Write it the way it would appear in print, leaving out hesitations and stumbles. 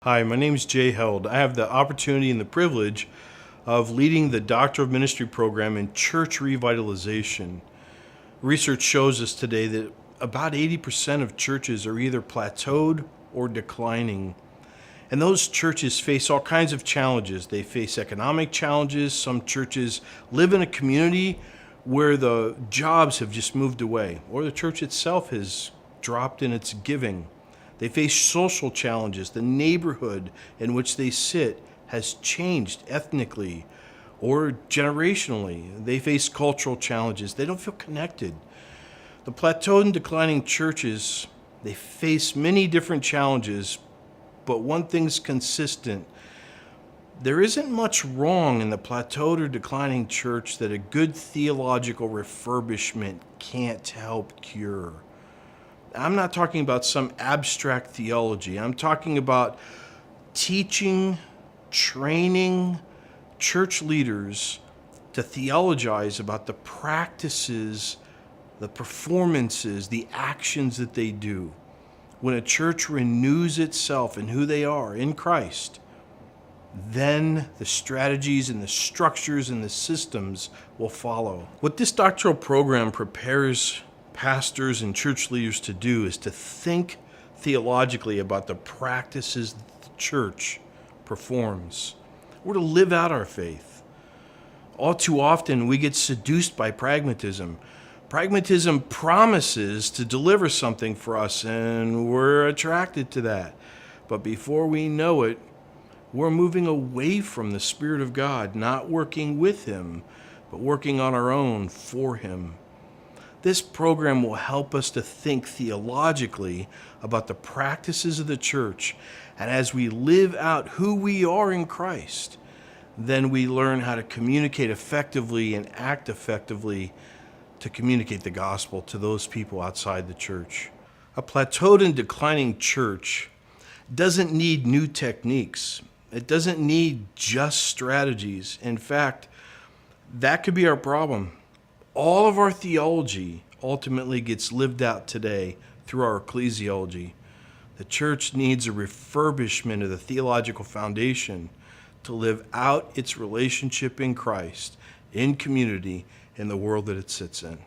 Hi, my name is Jay Held. I have the opportunity and the privilege of leading the Doctor of Ministry program in church revitalization. Research shows us today that about 80% of churches are either plateaued or declining. And those churches face all kinds of challenges. They face economic challenges. Some churches live in a community where the jobs have just moved away, or the church itself has dropped in its giving. They face social challenges. The neighborhood in which they sit has changed ethnically or generationally. They face cultural challenges. They don't feel connected. The plateaued and declining churches, they face many different challenges, but one thing's consistent. There isn't much wrong in the plateaued or declining church that a good theological refurbishment can't help cure. I'm not talking about some abstract theology. I'm talking about teaching, training church leaders to theologize about the practices, the performances, the actions that they do. When a church renews itself in who they are in Christ, then the strategies and the structures and the systems will follow. What this doctoral program prepares pastors and church leaders to do is to think theologically about the practices that the church performs. We're to live out our faith. All too often we get seduced by pragmatism. Pragmatism promises to deliver something for us, and we're attracted to that. But before we know it, we're moving away from the Spirit of God, not working with Him, but working on our own for Him. This program will help us to think theologically about the practices of the church, and as we live out who we are in Christ, then we learn how to communicate effectively and act effectively to communicate the gospel to those people outside the church. A plateaued and declining church doesn't need new techniques. It doesn't need just strategies. In fact, that could be our problem. All of our theology ultimately gets lived out today through our ecclesiology. The church needs a refurbishment of the theological foundation to live out its relationship in Christ, in community, in the world that it sits in.